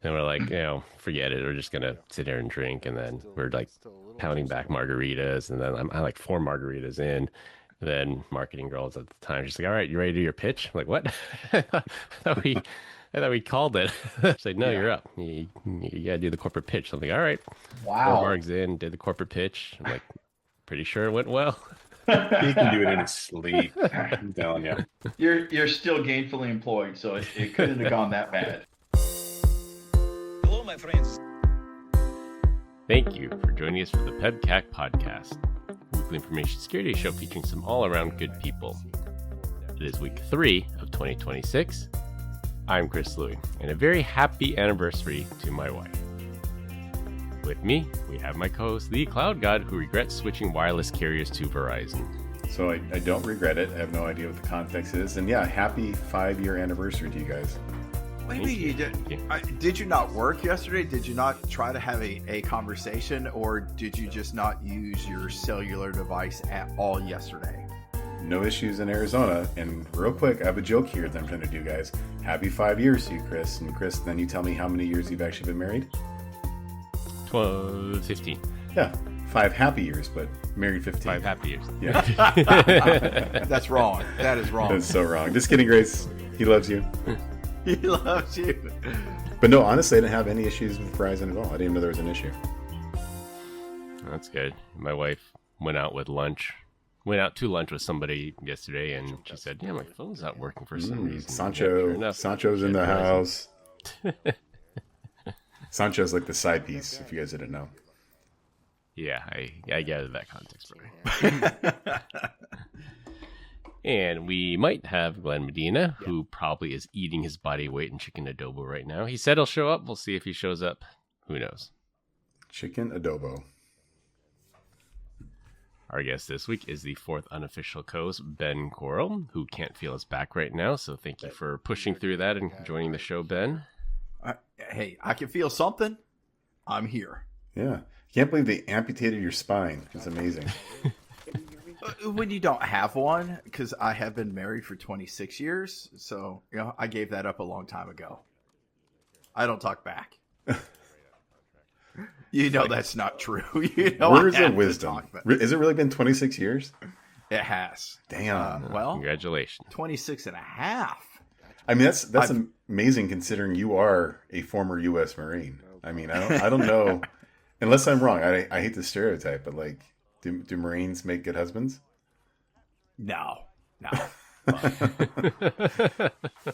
And we're like, forget it. We're just gonna sit here and drink, and then we're like pounding back margaritas, and then I like 4 margaritas in. And then marketing girls at the time, she's like, "All right, you ready to do your pitch?" I'm like, "What?" I thought we called it. She's like, "No, Yeah. you're up. You gotta do the corporate pitch." I'm like, "All right." Four Wow. margs in, did the corporate pitch. I'm like, pretty sure it went well. He can do it in his sleep. I'm telling you. You're still gainfully employed, so it couldn't have gone that bad. Hello, my friends. Thank you for joining us for the PEBCAK Podcast, a weekly information security show featuring some all-around good people. It is week 3 of 2026. I'm Chris Louie, and a very happy anniversary to my wife. With me, we have my co-host, the Cloud God, who regrets switching wireless carriers to Verizon. So I don't regret it. I have no idea what the context is. And yeah, happy 5-year anniversary to you guys. What do you mean you did? Did you not work yesterday? Did you not try to have a conversation, or did you just not use your cellular device at all yesterday? No issues in Arizona. And real quick, I have a joke here that I'm trying to do, guys. Happy 5 years to you, Chris. And Chris, then you tell me how many years you've actually been married? 15. Yeah, 5 happy years, but married 15. 5 happy years. Yeah. That's wrong. That is wrong. That's so wrong. Just kidding, Grace. He loves you. He loves you. But no, honestly, I didn't have any issues with Verizon at all. I didn't even know there was an issue. That's good. My wife went out to lunch with somebody yesterday, and she said, "Yeah, my phone's not working for some reason." Sancho's in the house. Sancho's like the side piece, if you guys didn't know. Yeah, I gathered that context for you. And we might have Glenn Medina, who probably is eating his body weight in chicken adobo right now. He said he'll show up. We'll see if he shows up. Who knows? Chicken adobo. Our guest this week is the 4th unofficial co-host, Ben Coral, who can't feel his back right now. So thank you for pushing through that and joining the show, Ben. Hey, I can feel something. I'm here. Yeah. Can't believe they amputated your spine. It's amazing. When you don't have one, because I have been married for 26 years, so I gave that up a long time ago. I don't talk back. That's not true. Words of wisdom. Has it really been 26 years? It has. Damn. Well, Congratulations. 26 and a half. I mean, that's amazing considering you are a former U.S. Marine. I mean, I don't know, unless I'm wrong. I hate the stereotype, but like, do Marines make good husbands? No.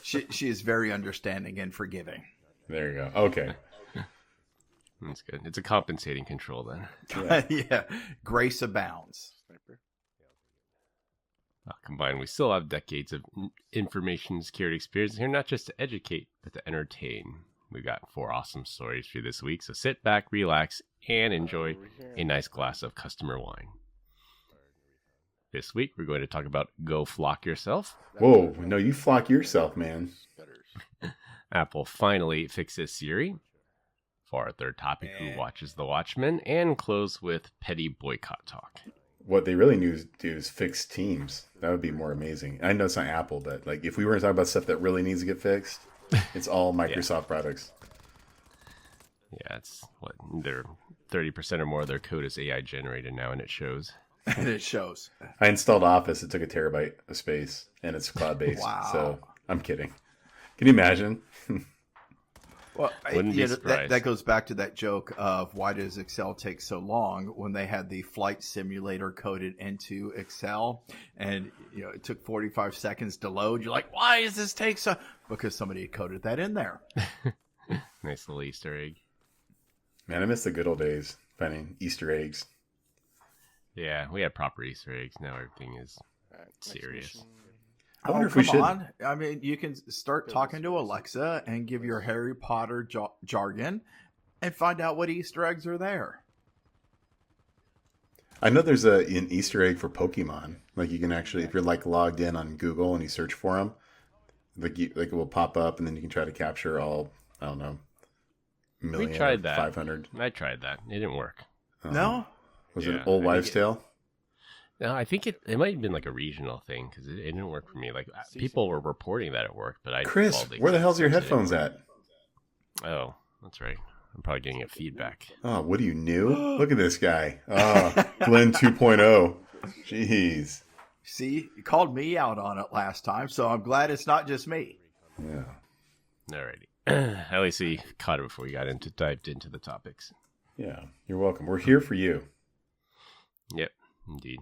She is very understanding and forgiving. There you go. Okay. That's good. It's a compensating control then. Yeah. Grace abounds. Combined, we still have decades of information security experience here, not just to educate, but to entertain. We've got 4 awesome stories for you this week, so sit back, relax, and enjoy a nice glass of customer wine. This week, we're going to talk about Go Flock Yourself. Whoa, no, you flock yourself, man. Apple finally fixes Siri. For our third topic, Who Watches the Watchmen? And close with petty boycott talk. What they really need to do is fix Teams. That would be more amazing. I know it's not Apple, but like if we were to talk about stuff that really needs to get fixed, it's all Microsoft products. Yeah, it's what they're 30% or more of their code is AI generated now, and it shows. And it shows. I installed Office. It took a terabyte of space, and it's cloud-based. Wow. So I'm kidding. Can you imagine? Well, Wouldn't be surprised. that goes back to that joke of why does Excel take so long when they had the flight simulator coded into Excel, and it took 45 seconds to load. You're like, why does this take so? Because somebody had coded that in there. Nice little Easter egg. Man, I miss the good old days finding Easter eggs. Yeah, we had proper Easter eggs. Now everything is serious. I wonder if we should. On. I mean, you can start talking to Alexa and give your Harry Potter jargon and find out what Easter eggs are there. I know there's an Easter egg for Pokemon. Like you can actually, if you're like logged in on Google and you search for them, like it will pop up, and then you can try to capture all, I don't know, million. We tried that. 500. I tried that. It didn't work. No? Was it an old wives' tale? No, I think it might have been like a regional thing because it didn't work for me. Like people were reporting that it worked, but I Chris, where the hell's your headphones at? Oh, that's right. I'm probably getting a feedback. Oh, what are you new? Look at this guy. Oh, Glenn 2.0. Jeez. See, you called me out on it last time, so I'm glad it's not just me. Yeah. Alrighty. At least we caught it before we dived into the topics. Yeah, you're welcome. We're here for you. Yep, indeed.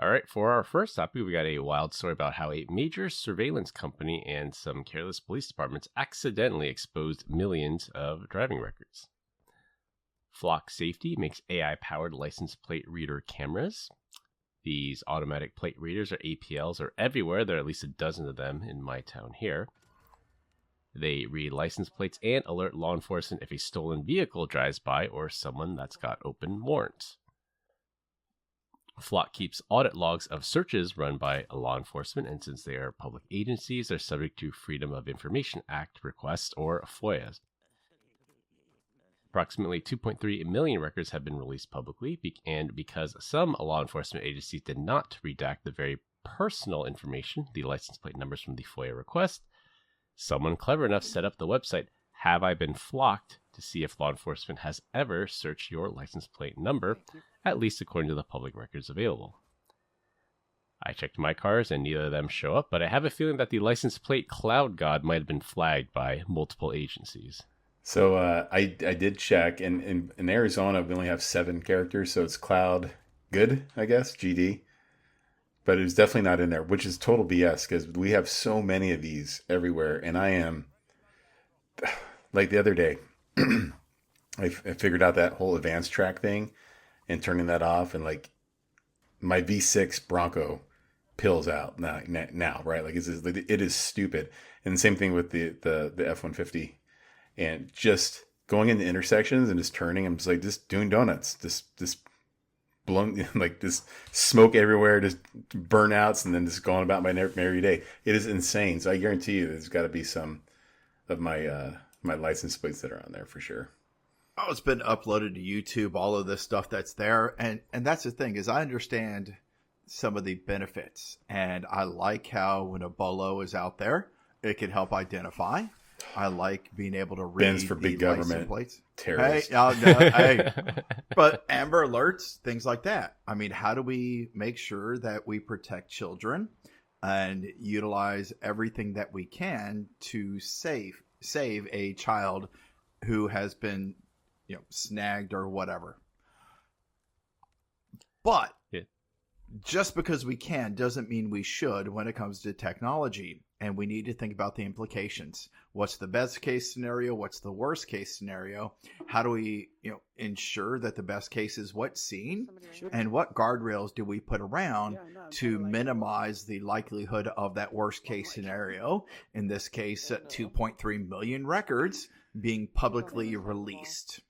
All right, for our first topic, we got a wild story about how a major surveillance company and some careless police departments accidentally exposed millions of driving records. Flock Safety makes AI-powered license plate reader cameras. These automatic plate readers, or APLs, are everywhere. There are at least a dozen of them in my town here. They read license plates and alert law enforcement if a stolen vehicle drives by or someone that's got open warrants. Flock keeps audit logs of searches run by law enforcement, and since they are public agencies, they're subject to Freedom of Information Act requests, or FOIAs. Approximately 2.3 million records have been released publicly, and because some law enforcement agencies did not redact the very personal information, the license plate numbers from the FOIA request, someone clever enough set up the website Have I Been Flocked to see if law enforcement has ever searched your license plate number, at least according to the public records available. I checked my cars and neither of them show up, but I have a feeling that the license plate cloud god might have been flagged by multiple agencies. So I did check, and in Arizona we only have 7 characters, so it's cloud good, I guess, GD. But it was definitely not in there, which is total BS because we have so many of these everywhere, and I am, like the other day, I figured out that whole advanced track thing and turning that off, and like my V6 Bronco pills out now, right? Like it is stupid. And the same thing with the F-150, and just going into intersections and just turning, I'm just like just doing donuts, just blown, like this smoke everywhere, just burnouts, and then just going about my merry day. It is insane. So I guarantee you, there's got to be some of my my license plates that are on there for sure. Oh, it's been uploaded to YouTube, all of this stuff that's there. And that's the thing, is I understand some of the benefits. And I like how when a bolo is out there, it can help identify. I like being able to read Bins for big government plates. terrorists. Hey, but Amber Alerts, things like that. I mean, how do we make sure that we protect children and utilize everything that we can to save a child who has been, snagged or whatever? But just because we can doesn't mean we should when it comes to technology. And we need to think about the implications. What's the best case scenario? What's the worst case scenario? How do we, ensure that the best case is what's seen? And what guardrails do we put around to minimize the likelihood of that worst case scenario? In this case, 2.3 million records being publicly released.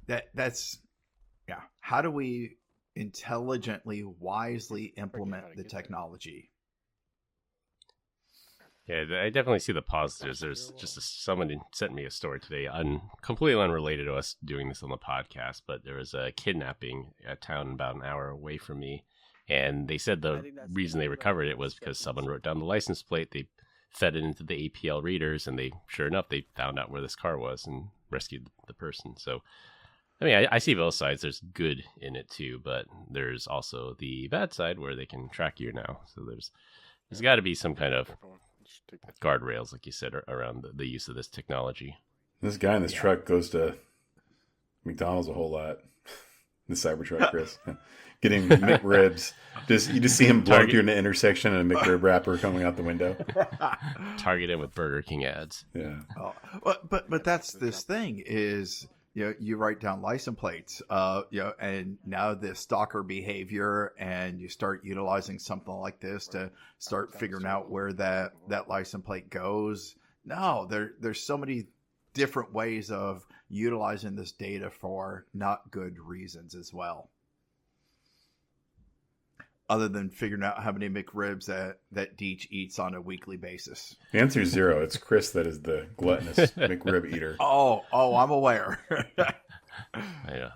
That's how do we intelligently, wisely implement the technology? Yeah, I definitely see the positives. There's just someone sent me a story today, completely unrelated to us doing this on the podcast, but there was a kidnapping at a town about an hour away from me, and they said the reason they recovered it was because someone wrote down the license plate, they fed it into the APL readers, and sure enough, they found out where this car was and rescued the person. So, I mean, I see both sides. There's good in it too, but there's also the bad side where they can track you now. So there's got to be some kind of guardrails, like you said, around the use of this technology. This guy in this truck goes to McDonald's a whole lot. The Cybertruck, Chris. Getting McRibs. You just see him blow through an intersection and a McRib wrapper coming out the window. Target him with Burger King ads. Yeah. Oh, but that's this thing is, you write down license plates, and now the stalker behavior, and you start utilizing something like this to start figuring out where that license plate goes. No, there's so many different ways of utilizing this data for not good reasons as well. Other than figuring out how many McRibs that Deech eats on a weekly basis. The answer is 0. It's Chris that is the gluttonous McRib eater. Oh, I'm aware. I know.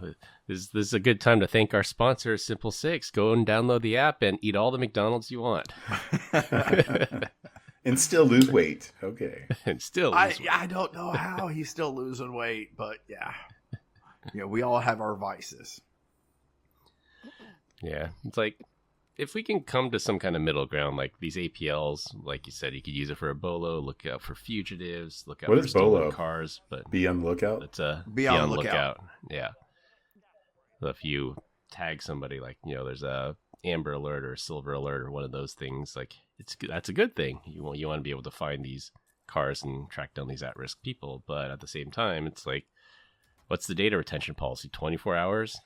This is a good time to thank our sponsor, Simple Six. Go and download the app and eat all the McDonald's you want. And still lose weight. Okay. And still lose weight. I don't know how he's still losing weight, but yeah. We all have our vices. Yeah. It's like, if we can come to some kind of middle ground, like these APLs, like you said, you could use it for a bolo, look out for fugitives, look out for stolen cars. But be on the lookout? It's be on the lookout. Yeah. So if you tag somebody, like, there's a Amber Alert or a Silver Alert or one of those things, like, that's a good thing. You want to be able to find these cars and track down these at-risk people. But at the same time, it's like, what's the data retention policy? 24 hours?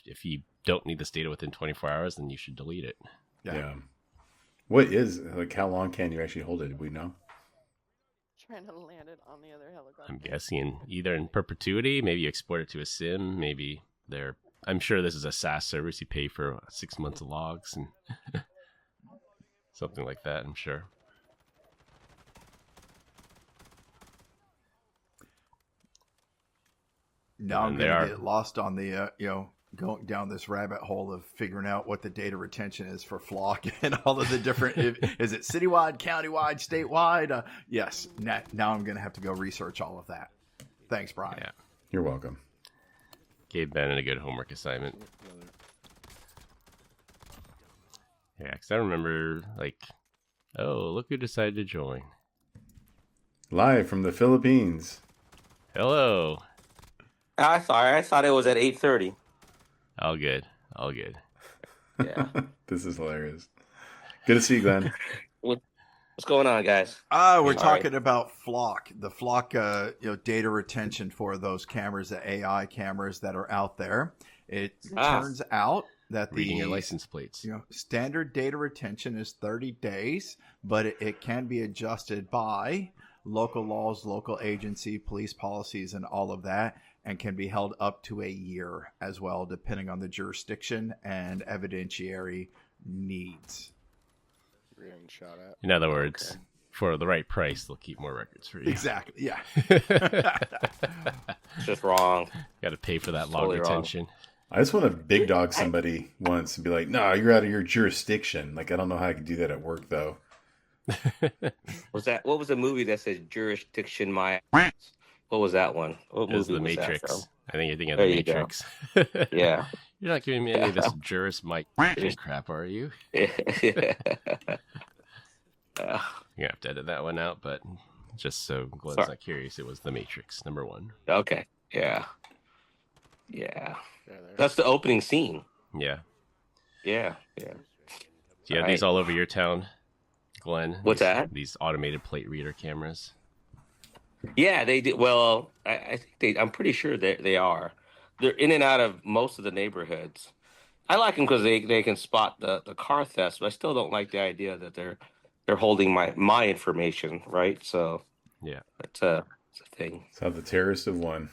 If you don't need this data within 24 hours, then you should delete it. Yeah. What is, like, how long can you actually hold it? Do we know? Trying to land it on the other helicopter. I'm guessing either in perpetuity, maybe you export it to a sim, maybe I'm sure this is a SaaS service. You pay for 6 months of logs and something like that, I'm sure. Now I'm going to get lost on the, going down this rabbit hole of figuring out what the data retention is for Flock and all of the different, is it citywide, countywide, statewide? Yes. Now I'm going to have to go research all of that. Thanks, Brian. Yeah. You're welcome. Gave Ben a good homework assignment. Yeah, because I remember, like, oh, look who decided to join. Live from the Philippines. Hello. I thought it was at 8:30. All good. Yeah. This is hilarious. Good to see you, Glenn. What's going on, guys? We're talking about Flock, the Flock, data retention for those cameras, the AI cameras that are out there. It turns out that reading your license plates. Standard data retention is 30 days, but it can be adjusted by local laws, local agency, police policies, and all of that, and can be held up to a year as well, depending on the jurisdiction and evidentiary needs. In other words, for the right price, they'll keep more records for you. Exactly, yeah. It's just wrong. Got to pay for that log Totally retention. I just want to big dog somebody once and be like, no, you're out of your jurisdiction. Like, I don't know how I can do that at work, though. What was the movie that says jurisdiction my What was that one? What It was movie The was that from? I think you're thinking of There The you go. Matrix. Yeah. You're not giving me any of this Juris Mike crap, are you? Yeah. You're going to have to edit that one out, but just so Glenn's not curious, it was The Matrix, number 1. Okay. Yeah. That's the opening scene. Yeah. Yeah. Do you have these all over your town, Glenn? What's that? These automated plate reader cameras? Yeah, they did. Well, I think I'm pretty sure they are. They're in and out of most of the neighborhoods. I like them because they can spot the car thefts, but I still don't like the idea that they're holding my information, right? So yeah, it's a thing. It's how the terrorists have won. I'm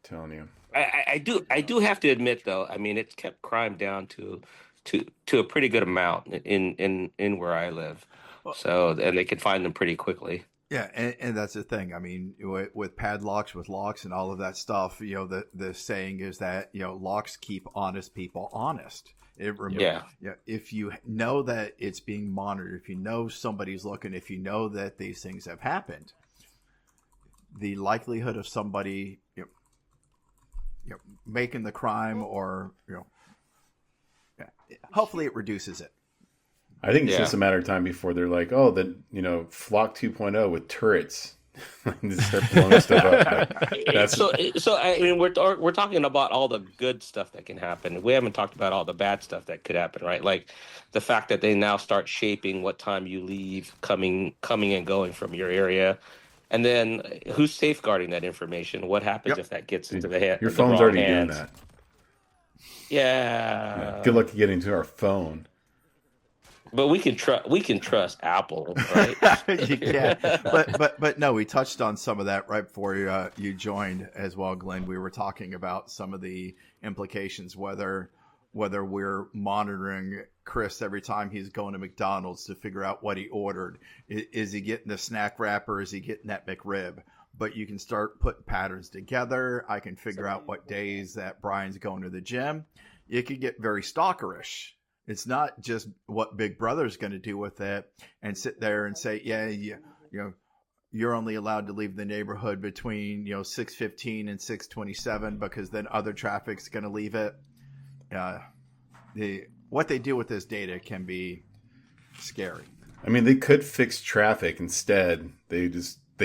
telling you. I do have to admit though, I mean, it's kept crime down to a pretty good amount in where I live. So and they can find them pretty quickly. Yeah, and that's the thing. I mean, with padlocks, with locks, and all of that stuff, the saying is that locks keep honest people honest. If you know that it's being monitored, if you know somebody's looking, if you know that these things have happened, the likelihood of somebody making the crime or hopefully it reduces it. I think it's just a matter of time before they're like, oh, Flock 2.0 with turrets. Just start blowing stuff up. So I mean, we're talking about all the good stuff that can happen. We haven't talked about all the bad stuff that could happen, right? Like the fact that they now start shaping what time you leave, coming and going from your area, and then who's safeguarding that information? What happens if that gets into the hand? Your phone's already doing that. Yeah. Good luck getting to our phone. But we can trust Apple, right? You can. But no, we touched on some of that right before you joined as well, Glenn. We were talking about some of the implications, whether we're monitoring Chris every time he's going to McDonald's to figure out what he ordered. Is he getting the snack wrapper? Is he getting that McRib? But you can start putting patterns together. I can figure out what days that Brian's going to the gym. It could get very stalkerish. It's not just what Big Brother's going to do with it and sit there and say, you're only allowed to leave the neighborhood between 6:15 and 6:27 because then other traffic's going to leave it. What they do with this data can be scary. I mean, they could fix traffic instead. They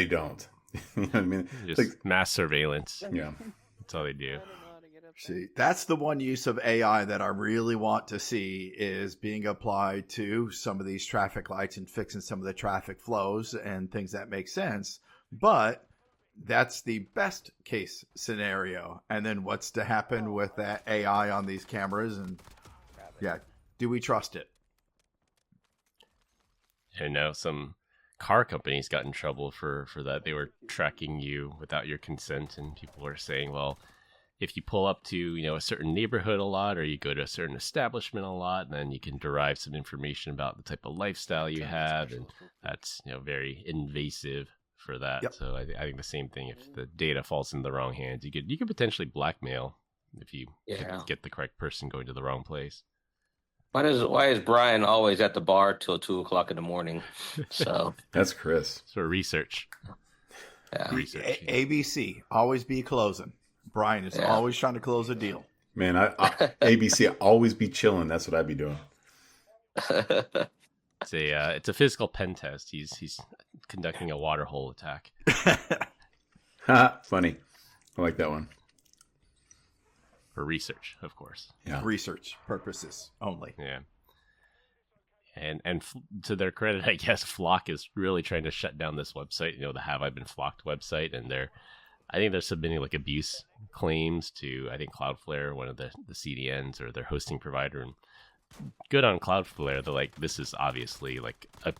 don't. You know what I mean? Just Like, mass surveillance. yeah. That's all they do. I don't know how to get up there. See, that's the one use of AI that I really want to see is being applied to some of these traffic lights and fixing some of the traffic flows and things that make sense. But that's the best case scenario. And then what's to happen with that AI on these cameras? And do we trust it? I know some car companies got in trouble for that. They were tracking you without your consent, and people were saying, well, if you pull up to a certain neighborhood a lot, or you go to a certain establishment a lot, then you can derive some information about the type of lifestyle you have, and that's very invasive for that. Yep. So I think the same thing. If the data falls in the wrong hands, you could potentially blackmail if you get the correct person going to the wrong place. Why is Brian always at the bar till 2:00 in the morning? So That's Chris. Sort of research. yeah. Research. ABC, always be closing. Brian is always trying to close a deal. Man, I ABC always be chilling. That's what I'd be doing. It's a physical pen test. He's conducting a water hole attack. Funny. I like that one. For research, of course. Yeah. Research purposes only. Yeah. And to their credit, I guess Flock is really trying to shut down this website. The Have I Been Flocked website, and I think they're submitting like abuse claims to Cloudflare, one of the CDNs or their hosting provider. And good on Cloudflare. They're like, this is obviously like a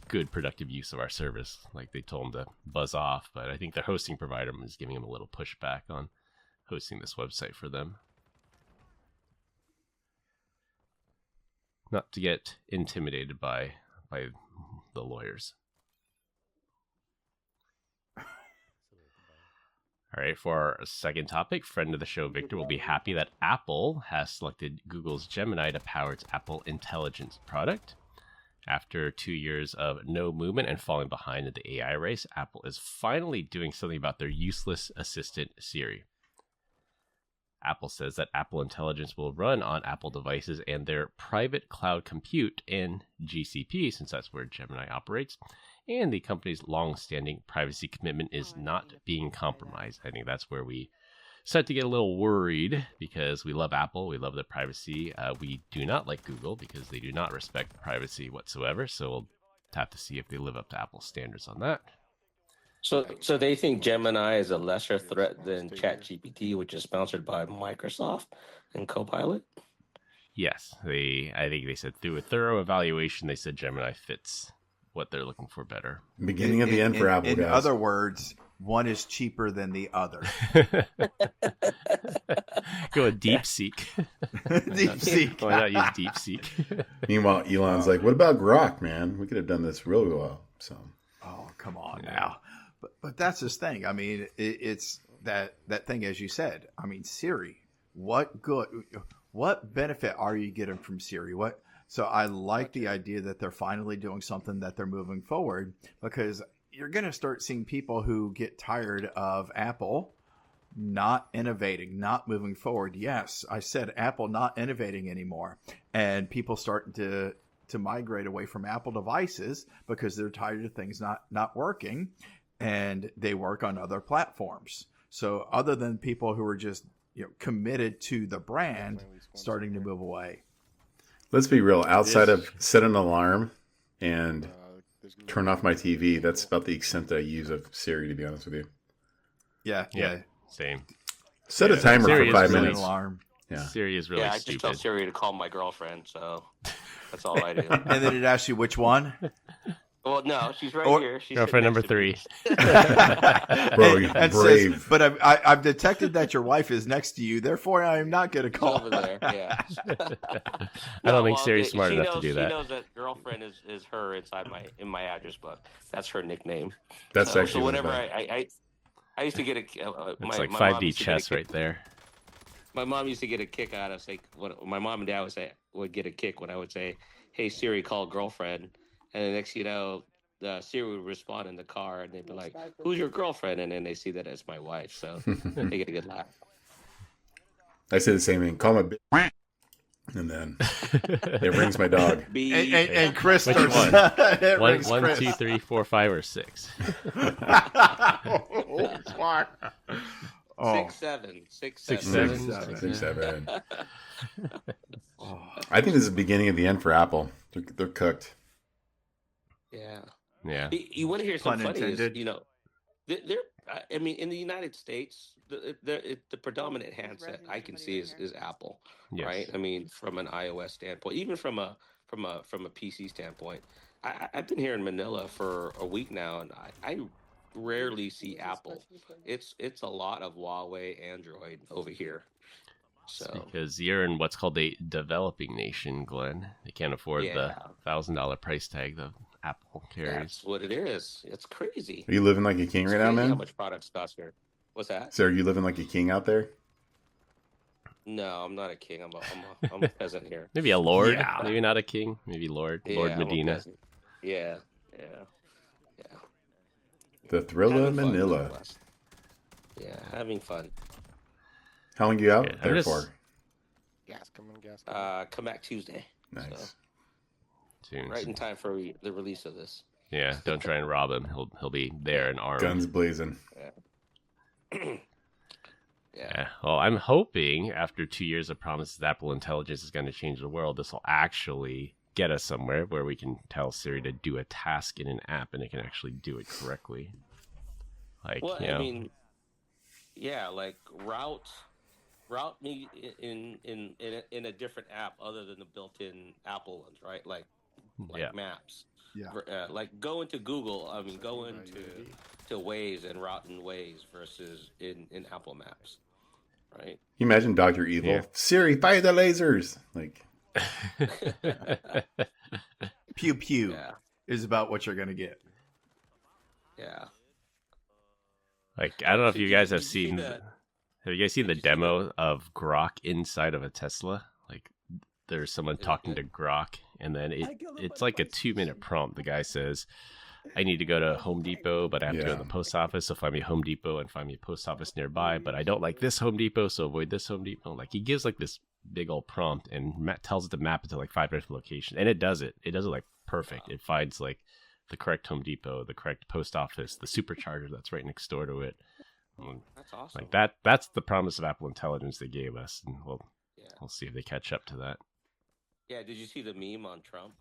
good productive use of our service. Like they told them to buzz off, but I think their hosting provider is giving them a little pushback on hosting this website for them. Not to get intimidated by the lawyers. All right, for our second topic, friend of the show, Victor, will be happy that Apple has selected Google's Gemini to power its Apple Intelligence product. After 2 years of no movement and falling behind in the AI race, Apple is finally doing something about their useless assistant, Siri. Apple says that Apple Intelligence will run on Apple devices and their private cloud compute in GCP, since that's where Gemini operates, and the company's long-standing privacy commitment is not being compromised. I think that's where we start to get a little worried, because we love Apple, we love their privacy. We do not like Google because they do not respect privacy whatsoever, so we'll have to see if they live up to Apple's standards on that. So they think Gemini is a lesser threat than ChatGPT, which is sponsored by Microsoft and Copilot? Yes, I think they said through a thorough evaluation, they said Gemini fits what they're looking for better. Beginning of the end for Apple, in guys. other words, one is cheaper than the other. Go with DeepSeek. DeepSeek. Why not use DeepSeek? Meanwhile, Elon's like, what about Grok, man? We could have done this really well. So, oh, come on now. But that's his thing. I mean, it's that thing, as you said. I mean, Siri, what benefit are you getting from Siri? So I like the idea that they're finally doing something, that they're moving forward, because you're going to start seeing people who get tired of Apple not innovating, not moving forward. Yes, I said Apple not innovating anymore, and people starting to migrate away from Apple devices because they're tired of things not working. And they work on other platforms. So other than people who are just committed to the brand, starting to move away. let's be real. Outside of set an alarm and turn off my TV, that's about the extent I use of Siri, to be honest with you. Yeah. Same. Set a timer Siri for 5 is really minutes. Alarm. Yeah. Siri is really I just tell stupid. Siri to call my girlfriend, so that's all I do. And then it asks you which one. Well, no, she's right here. She's Girlfriend number 3. Bro, you're And brave. says, but I've detected that your wife is next to you, therefore I am not going to She's call. over there. Yeah. I don't think Siri's smart enough to do that. She knows that girlfriend is her in my address book. That's her nickname. That's So actually whenever bad. I used to get It's like 5D chess right there. My mom used to get a kick out of my mom and dad would get a kick when I would say, "Hey Siri, call girlfriend," and the next you know, Siri would respond in the car, and they'd be like, "Who's your girlfriend?" And then they see that as my wife, so they get a good laugh. I say the same thing. Call him a bitch. And then it rings my dog. And Chris Which starts. one? It One, rings 1, Chris. 2, 3, 4, 5, or 6. Oh, fuck. Oh. 6, 7, 6, 6, 7. 7. 6, 7. I think this is the beginning of the end for Apple. They're cooked. Yeah. Yeah. You want to hear Pun something funny? intended. Is, you know, they're. I mean, in the United States, the predominant handset I can see is Apple, Yes. right? I mean, from an iOS standpoint, even from a PC standpoint. I've been here in Manila for a week now, and I rarely see Apple. It's a lot of Huawei, Android over here. It's So because you're in what's called a developing nation, Glenn. They can't afford the $1,000 price tag that Apple carries. that's what it is. It's crazy. Are you living like a king It's right now, crazy man? how much products cost here. What's that? So are you living like a king out there? No, I'm not a king. I'm a peasant here. Maybe a lord. Yeah. Maybe not a king. Maybe lord. Lord I'm a Medina. peasant. Yeah. The thrill of Having fun, Manila. nonetheless. Yeah, having fun. How long you out Yeah, I'm there just- for? Gas coming. Come back Tuesday. Nice. Soon. Right in time for the release of this. Yeah, don't try and rob him. He'll be there and armed. Guns blazing. Yeah. Well, I'm hoping after 2 years of promises that Apple Intelligence is going to change the world, this will actually get us somewhere where we can tell Siri to do a task in an app and it can actually do it correctly. Like, Well, you know, I mean, yeah, like route me in a different app other than the built-in Apple ones, right? Like yeah. Maps. Yeah. Like go into Google. I mean, go into Waze and route in Waze versus in Apple Maps, right? You imagine Dr. Evil. Yeah. Siri, fire the lasers. Like, Pew pew Yeah, is about what you're going to get. yeah. Like, I don't know if you guys have Did you see seen. that? Have you guys seen the Did you see demo of Grok inside of a Tesla? Like, there's someone Is it talking to good? Grok, and then it's like a 2-minute prompt. The guy says, I need to go to Home Depot, but I have to go to the post office. So find me a Home Depot and find me a post office nearby. But I don't like this Home Depot, so avoid this Home Depot. Like, he gives like this big old prompt and tells it to map it to like 5 different locations. And it does it. It does it like perfect. It finds like the correct Home Depot, the correct post office, the supercharger that's right next door to it. That's awesome. Like that's the promise of Apple Intelligence they gave us. And we'll Yeah. see if they catch up to that. Yeah, did you see the meme on Trump?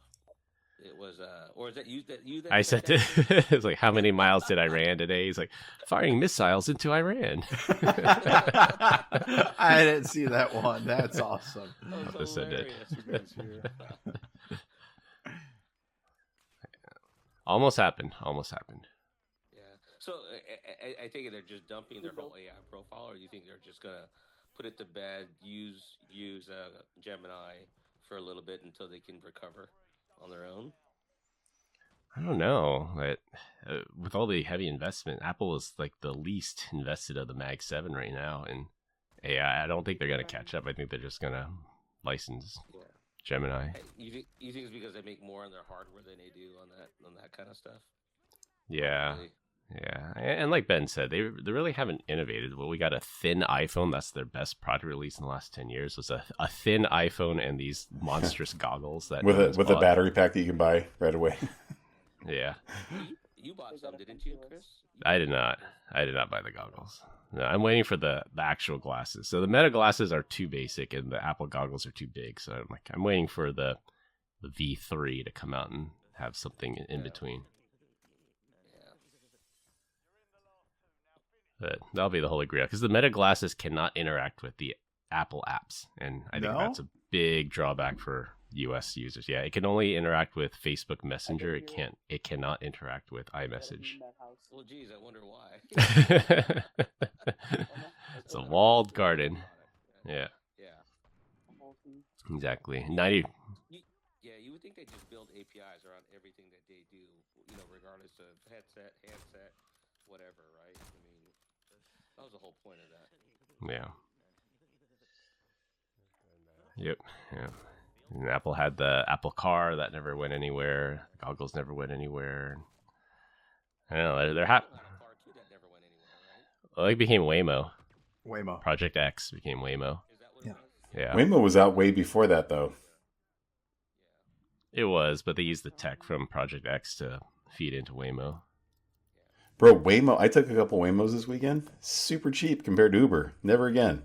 It was, or is that you? That I said said, that? it's like, how many miles did Iran today? He's like, firing missiles into Iran. I didn't see that one. That's awesome. That I was said it. hilarious. Almost happened. Yeah. So I think they're just dumping their whole AI profile, or do you think they're just gonna put it to bed, use Gemini for a little bit until they can recover on their own? I don't know. But, with all the heavy investment, Apple is like the least invested of the Mag 7 right now. And AI, I don't think they're going to catch up. I think they're just going to license Yeah. Gemini. You think it's because they make more on their hardware than they do on that kind of stuff? Yeah. Really? Yeah. And like Ben said, they really haven't innovated. Well, we got a thin iPhone. That's their best product release in the last 10 years. Was a thin iPhone and these monstrous goggles that with no a one's with a bought. battery pack that you can buy right away. Yeah. You bought some, didn't you, Chris? I did not buy the goggles. No, I'm waiting for the actual glasses. So the Meta glasses are too basic, and the Apple goggles are too big. So I'm waiting for the V3 to come out and have something in between. Yeah. But that'll be the holy grail, because the Meta glasses cannot interact with the Apple apps, and I think No? that's a big drawback for US users. Yeah, it can only interact with Facebook Messenger. It cannot interact with iMessage. Well, geez, I wonder why. It's a walled garden. Yeah, Yeah. exactly. You would think they just build APIs around everything that they do, regardless of headset, handset, whatever, right? I mean, that was the whole point of that. Yeah. Yep. Yeah. And Apple had the Apple Car that never went anywhere. The goggles never went anywhere. I don't know. They're happy. Well, it became Waymo. Waymo. Project X became Waymo. Yeah. Yeah. Waymo was out way before that, though. It was, but they used the tech from Project X to feed into Waymo. Bro, Waymo, I took a couple Waymos this weekend. Super cheap compared to Uber. Never again.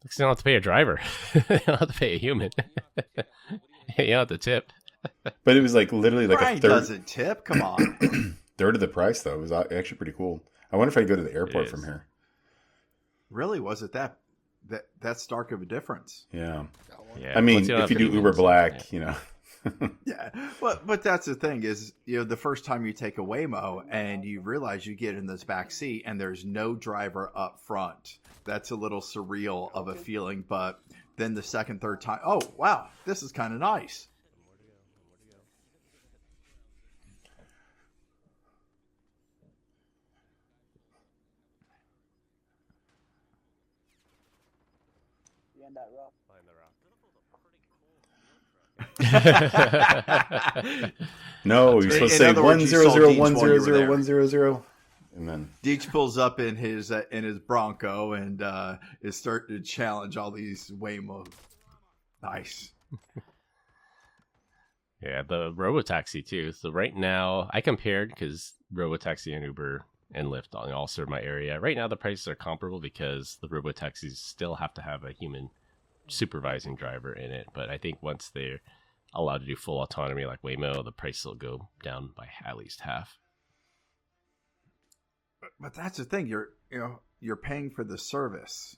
Because you don't have to pay a driver. You don't have to pay a human. You don't have to tip. But it was like literally like Brian a third. doesn't tip. Come on. Third of the price, though. It was actually pretty cool. I wonder if I could go to the airport from here. Really? Was it that stark of a difference? Yeah. Yeah. I mean, Once don't if you have do to Uber use- Black, yeah. you know. Yeah, but that's the thing is, the first time you take a Waymo and you realize you get in this back seat and there's no driver up front. That's a little surreal of a feeling, but then the second, third time, oh wow, this is kind of nice. No, you're supposed to say other words, you saw 100 Deej while you were there. 100, and then Deej pulls up in his Bronco and is starting to challenge all these Waymo. Nice. Yeah, the Robotaxi too. So right now, I compared because Robotaxi and Uber and Lyft all serve my area. Right now, the prices are comparable because the Robotaxis still have to have a human supervising driver in it. But I think once they're allowed to do full autonomy like Waymo, the price will go down by at least half. But that's the thing. You're paying for the service,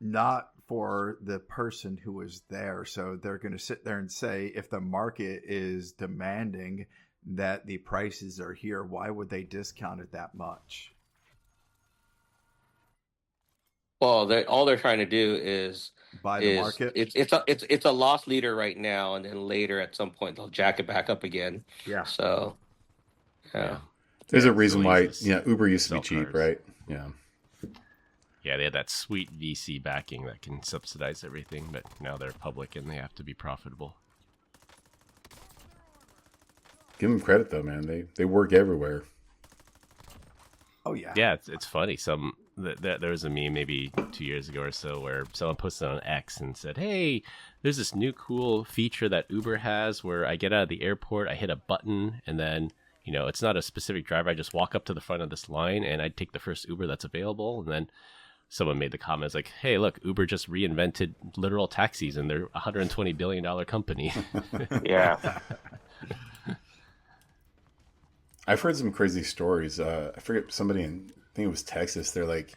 not for the person who is there. So they're going to sit there and say, if the market is demanding that the prices are here, why would they discount it that much? Well, all they're trying to do is Buy the market. It's a loss leader right now, and then later at some point they'll jack it back up again. Yeah. So, yeah. there's a reason so why easy Uber used to be sell cheap, cars. right? Yeah. Yeah, they had that sweet VC backing that can subsidize everything, but now they're public and they have to be profitable. Give them credit though, man. They work everywhere. Oh yeah. Yeah, it's funny. There was a meme maybe 2 years ago or so where someone posted on X and said, "Hey, there's this new cool feature that Uber has where I get out of the airport, I hit a button, and then it's not a specific driver. I just walk up to the front of this line and I take the first Uber that's available." And then someone made the comments like, "Hey, look, Uber just reinvented literal taxis and they're a $120 billion company." Yeah. I've heard some crazy stories. I forget somebody I think it was Texas. They're like,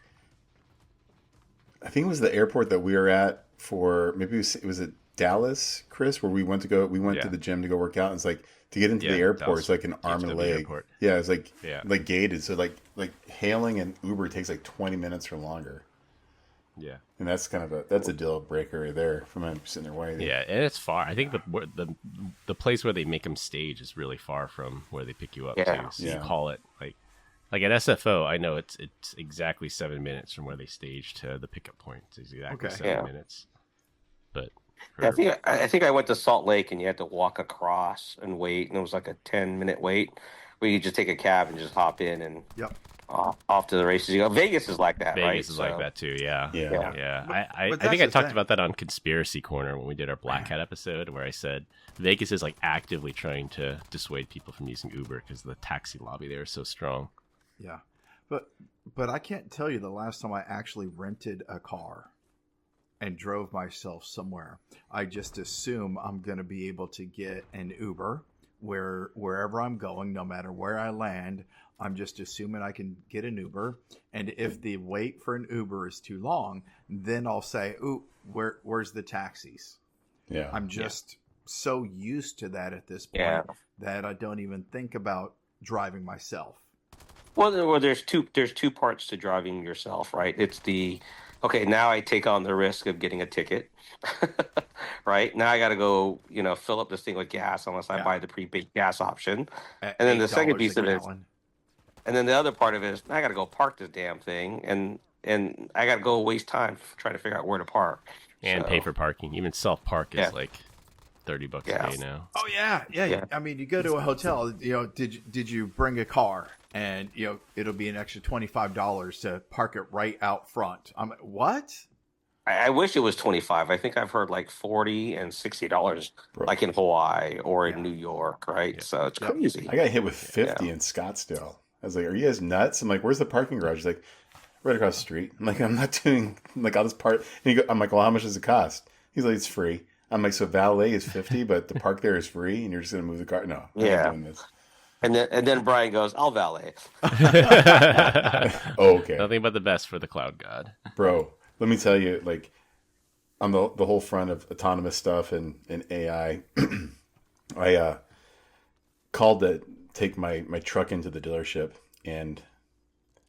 I think it was the airport that we were at for maybe it was at Dallas, Chris, where we went to the gym to go work out. And it's like to get into the airport, Dallas, it's like an arm and a DJOW leg. airport. Yeah, it's like Yeah. gated. So like hailing and Uber takes like 20 minutes or longer. Yeah. And that's that's a deal breaker right there from them sitting there waiting. Yeah, and it's far. I think the place where they make them stage is really far from where they pick you up Yeah. to. So Yeah. you call it like at SFO. I know it's exactly 7 minutes from where they stage to the pickup point. It's exactly Okay. 7 minutes. But I think I went to Salt Lake and you had to walk across and wait, and it was like a 10-minute wait where you just take a cab and just hop in and Yep. off to the races you go. Vegas is like that, right? Vegas is like that too. Yeah. Yeah. Yeah. I but think that's I the talked thing. about that on Conspiracy Corner when we did our Black Hat episode, where I said Vegas is like actively trying to dissuade people from using Uber because the taxi lobby there is so strong. Yeah. But I can't tell you the last time I actually rented a car and drove myself somewhere. I just assume I'm going to be able to get an Uber wherever I'm going, no matter where I land. I'm just assuming I can get an Uber. And if the wait for an Uber is too long, then I'll say, "Ooh, where's the taxis?" Yeah. I'm just so used to that at this point Yeah. that I don't even think about driving myself. Well, there's two parts to driving yourself, right? It's now I take on the risk of getting a ticket, right? Now I got to go, fill up this thing with gas unless I buy the prepaid gas option. At And then the $8 second a piece of it is, gallon. and then the other part of it is I got to go park this damn thing, and and I got to go waste time trying to figure out where to park And pay for parking. Even self-park is Yeah. like $30 Yeah. a day now. Oh yeah. I mean, you go to a hotel. Did you bring a car? And it'll be an extra $25 to park it right out front. I'm like, what? I wish it was 25. I think I've heard like $40 and $60, Bro. like in Hawaii or in New York, right? Yeah. So it's crazy. I got hit with 50 in Scottsdale. I was like, "Are you guys nuts?" I'm like, "Where's the parking garage?" He's like, "Right across the street." I'm like, "I'm not doing like all this part." And I'm like, "Well, how much does it cost?" He's like, "It's free." I'm like, "So valet is 50, but the park there is free, and you're just gonna move the car?" No, I'm not doing this. And then Brian goes, "I'll valet." Oh, okay, Nothing but the best for the cloud god. bro. Let me tell you, like, on the whole front of autonomous stuff and AI, I called to take my truck into the dealership and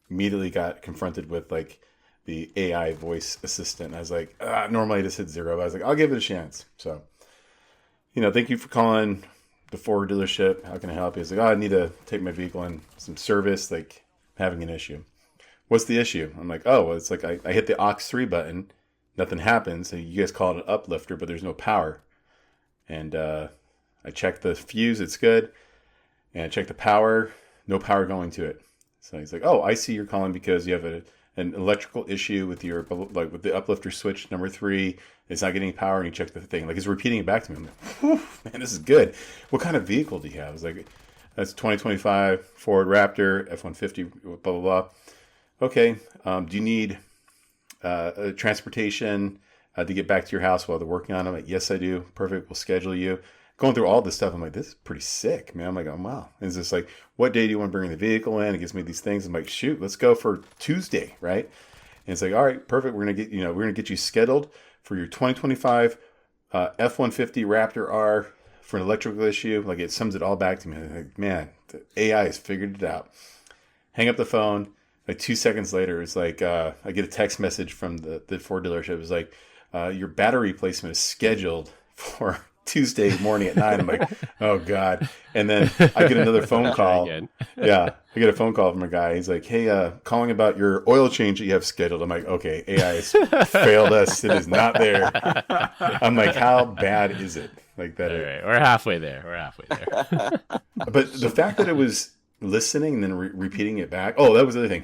immediately got confronted with like the AI voice assistant. I was like, normally I just hit 0. But I was like, I'll give it a chance. So, thank you for calling the Ford dealership. How can I help you? He's like, I need to take my vehicle in some service, like having an issue. What's the issue? I'm like, well, it's like I hit the aux 3 button. Nothing happens. So you guys call it an uplifter, but there's no power. And I checked the fuse. It's good. And I checked the power. No power going to it. So he's like, I see you're calling because you have an electrical issue with with the uplifter switch number 3. It's not getting power. And you check the thing. Like, he's repeating it back to me. I'm like, whew, man, this is good. What kind of vehicle do you have? I was like, that's 2025 Ford Raptor, F-150, blah, blah, blah. Okay. Do you need transportation to get back to your house while they're working on it? I'm like, yes, I do. Perfect. We'll schedule you. Going through all this stuff, I'm like, this is pretty sick, man. I'm like, oh, wow. And it's just like, what day do you want to bring the vehicle in? It gives me these things. I'm like, shoot, let's go for Tuesday, right? And it's like, all right, perfect. We're gonna get you scheduled for your 2025 F-150 Raptor R for an electrical issue. Like, it sums it all back to me. I'm like, man, the AI has figured it out. Hang up the phone. Like 2 seconds later, it's like I get a text message from the Ford dealership. It's like, your battery replacement is scheduled for Tuesday morning at 9. I'm like, oh God. And then I get another phone call. Yeah, I get a phone call from a guy. He's like, hey, calling about your oil change that you have scheduled. I'm like, okay, AI has failed us. It is not there. I'm like, how bad is it? Like that. All right, we're halfway there. But the fact that it was listening and then repeating it back. Oh, that was the other thing.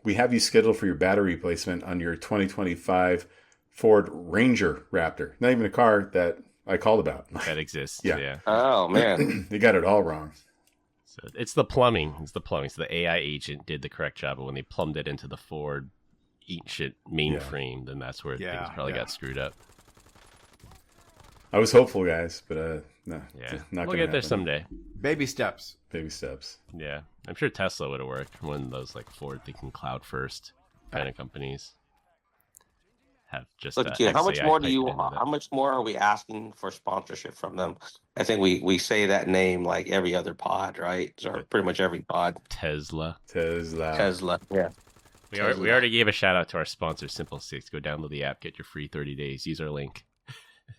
We have you scheduled for your battery replacement on your 2025 Ford Ranger Raptor. Not even a car that I called about. That exists. Yeah. Yeah. Oh man, They got it all wrong. So it's the plumbing. So the AI agent did the correct job, but when they plumbed it into the Ford eat shit mainframe, then that's where things probably got screwed up. I was hopeful, guys, but no. Yeah. Not We'll get there someday. Baby steps. Baby steps. Yeah. I'm sure Tesla would have worked. One of those like forward thinking cloud first kind of companies have just look, how much more XAI how much more are we asking for sponsorship from them? I think we say that name like every other pod, right? Or pretty much every pod. Tesla. Yeah. We already gave a shout out to our sponsor, Simple Six. Go download the app, get your free 30 days. Use our link.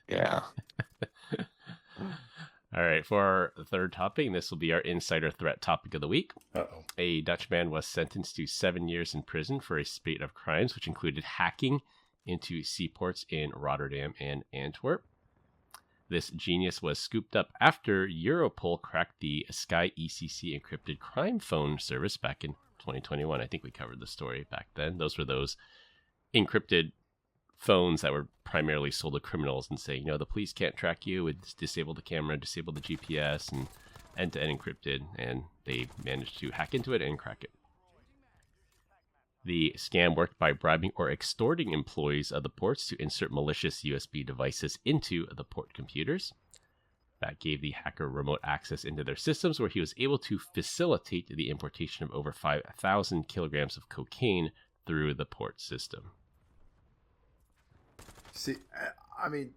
Yeah. All right, for our third topic, this will be our insider threat topic of the week. Uh-oh. A Dutch man was sentenced to 7 years in prison for a spate of crimes, which included hacking into seaports in Rotterdam and Antwerp. This genius was scooped up after Europol cracked the Sky ECC encrypted crime phone service back in 2021. I think we covered the story back then. Those were those encrypted phones that were primarily sold to criminals and say, the police can't track you. It's disable the camera, disable the GPS, and end-to-end encrypted. And they managed to hack into it and crack it. The scam worked by bribing or extorting employees of the ports to insert malicious USB devices into the port computers. That gave the hacker remote access into their systems, where he was able to facilitate the importation of over 5,000 kilograms of cocaine through the port system. See, I mean,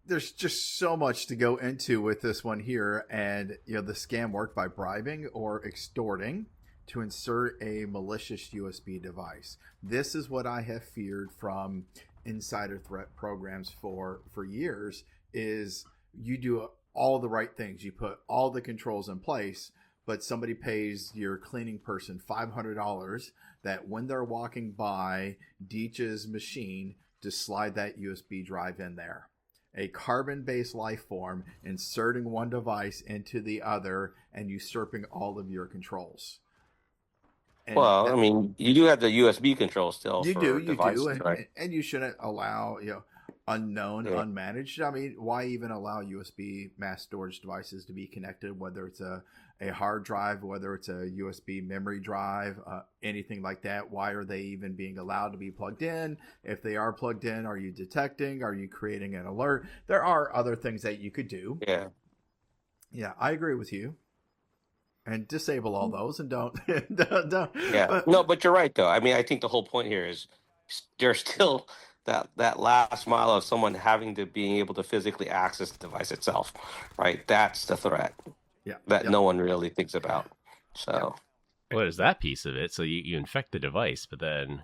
there's just so much to go into with this one here. And, the scam worked by bribing or extorting to insert a malicious USB device. This is what I have feared from insider threat programs for years, is you do all the right things. You put all the controls in place, but somebody pays your cleaning person $500 that when they're walking by Deech's machine, to slide that USB drive in there. A carbon-based life form inserting one device into the other and usurping all of your controls. And Well, I mean, you do have the USB control still. you for do, devices, right? and you shouldn't allow unknown, unmanaged. I mean, why even allow USB mass storage devices to be connected? Whether it's a hard drive, whether it's a USB memory drive, anything like that. Why are they even being allowed to be plugged in? If they are plugged in, are you detecting? Are you creating an alert? There are other things that you could do. Yeah, I agree with you. And disable all those and don't. don't. Yeah. But you're right, though. I mean, I think the whole point here is there's still that last mile of someone having to being able to physically access the device itself, right? That's the threat that no one really thinks about. So, well, there's that piece of it. So you infect the device, but then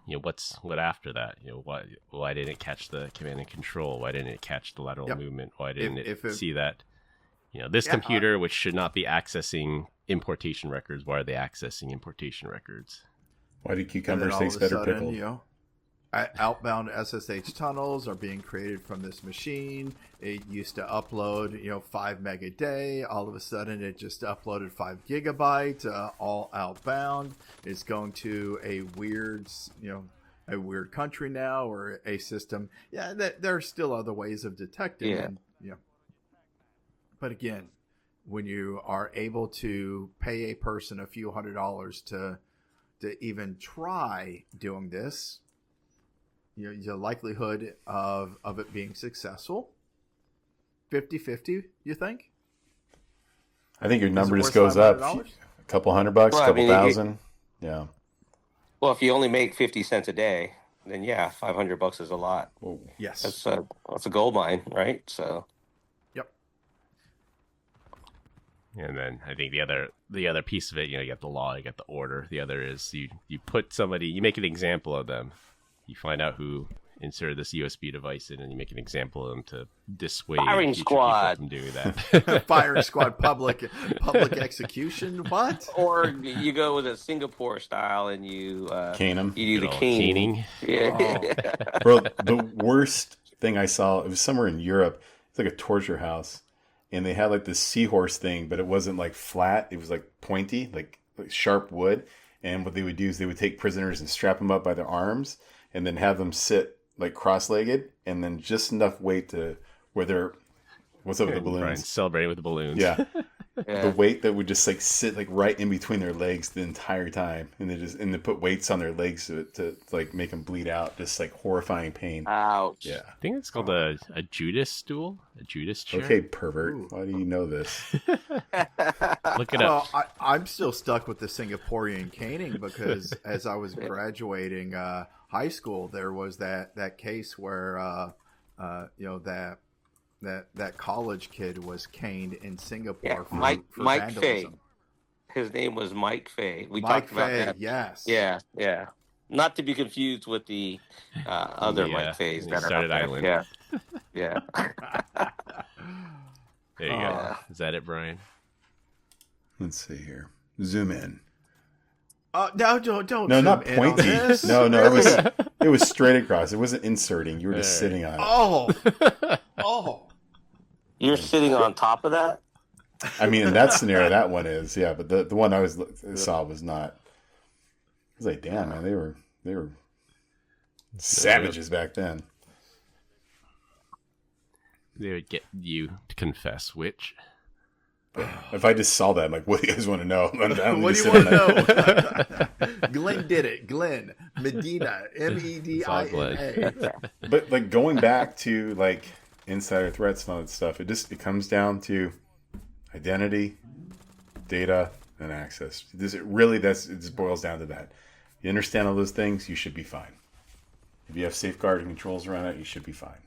what after that? Why didn't it catch the command and control? Why didn't it catch the lateral movement? Why didn't it see that? This computer, which should not be accessing importation records, why are they accessing importation records? Why do cucumbers taste better pickled? Outbound SSH tunnels are being created from this machine. It used to upload 5 meg a day. All of a sudden it just uploaded 5 gigabytes all outbound. It's going to a weird country now, or a system. There are still other ways of detecting. But again, when you are able to pay a person a few $100s to even try doing this, the likelihood of it being successful, 50-50, you think? I think your number just goes up. A couple $100, couple thousand. Yeah. Well, if you only make 50 cents a day, then $500 is a lot. Whoa. Yes. That's a gold mine, right? So. And then I think the other piece of it, you got the law, you got the order. The other is you put somebody, you make an example of them. You find out who inserted this USB device in, and you make an example of them to dissuade firing future squad people from doing that. Firing squad, public execution. What? Or you go with a Singapore style and you cane them. You do the caning. Yeah. Bro, the worst thing I saw, it was somewhere in Europe. It's like a torture house. And they had like this seahorse thing, but it wasn't like flat. It was like pointy, like sharp wood. And what they would do is they would take prisoners and strap them up by their arms and then have them sit like cross-legged, and then just enough weight to where they're, what's up with the balloons? Brian's celebrating with the balloons. Yeah. The weight that would just like sit like right in between their legs the entire time. And they put weights on their legs to like make them bleed out. Just like horrifying pain. Ouch. Yeah. I think it's called a Judas stool, a Judas chair. Okay, pervert. Why do you know this? Look it up. Well, I'm still stuck with the Singaporean caning because as I was graduating high school, there was that case where that college kid was caned in Singapore for Mike vandalism. Fay. His name was Mike Fay. We Mike talked about Fay, that. Yeah. Not to be confused with the other Mike Fays that started are Island. Yeah. There you go. Is that it, Brian? Let's see here. Zoom in. No, don't. No, not pointy. No, it was straight across. It wasn't inserting. You were just sitting on it. Oh. You're sitting on top of that? I mean, in that scenario, that one is, yeah. But the one I saw was not. I was like, damn, man, they were savages back then. They would get you to confess which. If I just saw that, I'm like, what do you guys want to know? What do you want to know? Glenn did it. Glenn Medina, Medina. But like going back to like insider threats and all that stuff, it comes down to identity, data, and access. It just boils down to that. You understand all those things, you should be fine. If you have safeguarding controls around it, you should be fine.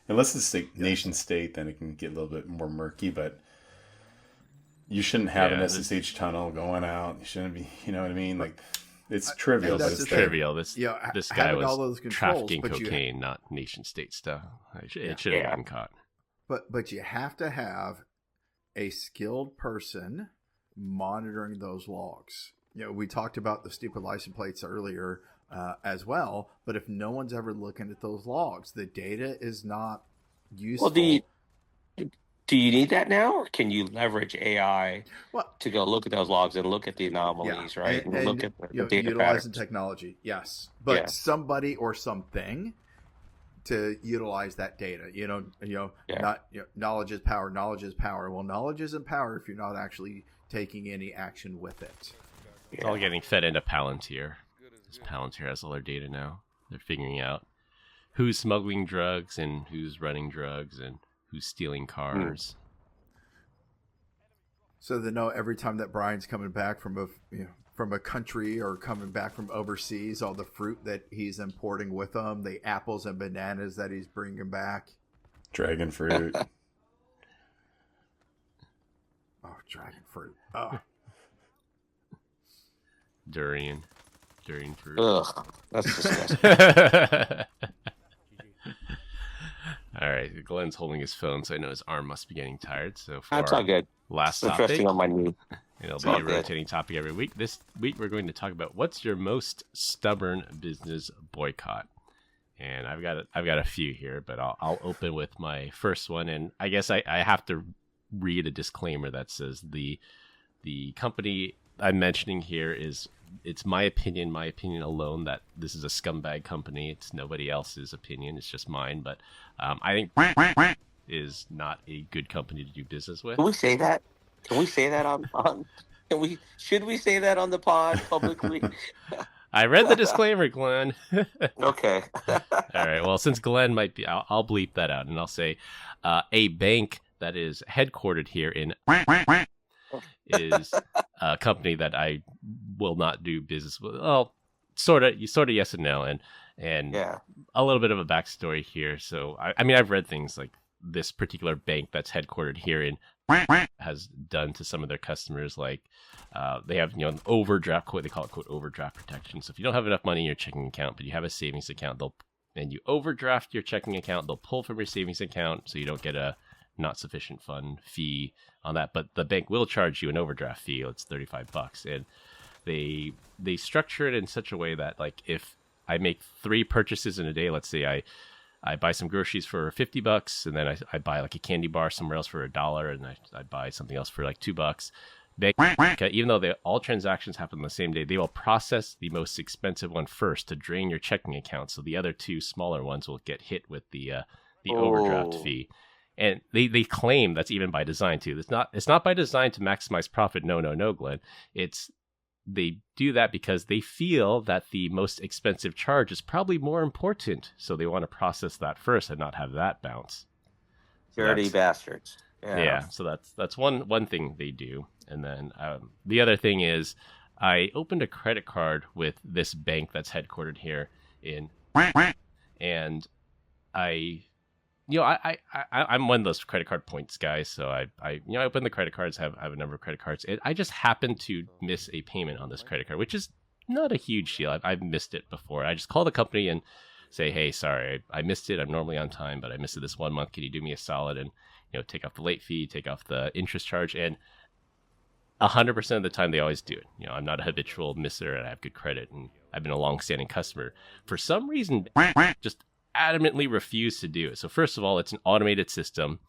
Unless it's a nation state, then it can get a little bit more murky, but you shouldn't have an SSH tunnel going out. You shouldn't be, you know what I mean? Like, it's trivial. But it's trivial. This guy was all those controls, trafficking cocaine, not nation state stuff. It should have been caught. But you have to have a skilled person monitoring those logs. we talked about the stupid license plates earlier as well. But if no one's ever looking at those logs, the data is not useful. Well, do you need that now, or can you leverage AI to go look at those logs and look at the anomalies, right? And look at the data utilizing patterns. technology, yes, but somebody or something to utilize that data. Knowledge is power. Knowledge is power. Well, knowledge isn't power if you're not actually taking any action with it. It's all getting fed into Palantir. Because Palantir has all their data now. They're figuring out who's smuggling drugs and who's running drugs and who's stealing cars. So they know every time that Brian's coming back from a country or coming back from overseas, all the fruit that he's importing with him, the apples and bananas that he's bringing back. Dragon fruit. Oh, dragon fruit. Oh. Durian fruit. Ugh, that's disgusting. All right, Glenn's holding his phone, so I know his arm must be getting tired. So for That's all good. last It's topic, resting on my knee. it'll It's be all a good. rotating topic every week. This week we're going to talk about what's your most stubborn business boycott. And I've got a few here, but I'll open with my first one. And I guess I have to read a disclaimer that says the company I'm mentioning here it's my opinion alone, that this is a scumbag company. It's nobody else's opinion. It's just mine. But I think is not a good company to do business with. Can we say that? Can we say that on should we say that on the pod publicly? I read the disclaimer, Glenn. Okay. All right. Well, since Glenn might be, I'll bleep that out, and I'll say a bank that is headquartered here in is a company that I will not do business with. Well, sort of yes and no, and a little bit of a backstory here. So I mean, I've read things like this particular bank that's headquartered here in has done to some of their customers, like they have an overdraft quote. They call it quote overdraft protection. So if you don't have enough money in your checking account, but you have a savings account, and you overdraft your checking account, they'll pull from your savings account, so you don't get a not sufficient fund fee on that. But the bank will charge you an overdraft fee. It's $35, and they structure it in such a way that, like, if I make 3 purchases in a day, let's say I buy some groceries for $50, and then I buy like a candy bar somewhere else for $1, and I buy something else for like $2. Bank, even though all transactions happen on the same day, they will process the most expensive one first to drain your checking account, so the other 2 smaller ones will get hit with the overdraft fee. And they claim that's even by design too. It's not by design to maximize profit. No, Glenn. They do that because they feel that the most expensive charge is probably more important. So they want to process that first and not have that bounce. Dirty bastards. Yeah. So that's one thing they do. And then the other thing is I opened a credit card with this bank that's headquartered here in, and I'm one of those credit card points guys. So I open the credit cards, have a number of credit cards. I just happened to miss a payment on this credit card, which is not a huge deal. I've missed it before. I just call the company and say, hey, sorry, I missed it. I'm normally on time, but I missed it this 1 month. Can you do me a solid and take off the late fee, take off the interest charge? And 100% of the time they always do it. I'm not a habitual misser, and I have good credit, and I've been a long-standing customer. For some reason, just adamantly refuse to do it. So first of all, it's an automated system.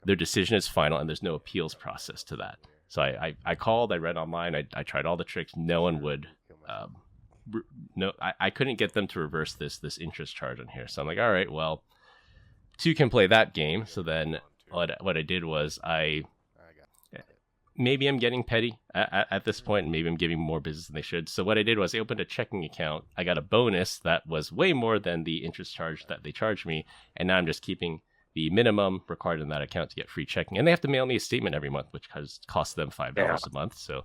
Their decision is final, and there's no appeals process to that. So I called, I read online, I tried all the tricks. No one would. I couldn't get them to reverse this interest charge on here. So I'm like, all right, well, 2 can play that game. So then what I did was maybe I'm getting petty at this point, and maybe I'm giving more business than they should. So what I did was I opened a checking account. I got a bonus that was way more than the interest charge that they charged me. And now I'm just keeping the minimum required in that account to get free checking. And they have to mail me a statement every month, which costs them $5 a month. So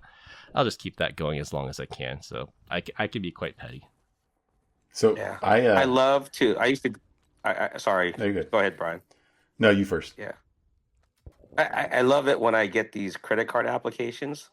I'll just keep that going as long as I can. So I can be quite petty. So I love to. I used to. Sorry. No, you're good. Go ahead, Brian. No, you first. Yeah. I love it when I get these credit card applications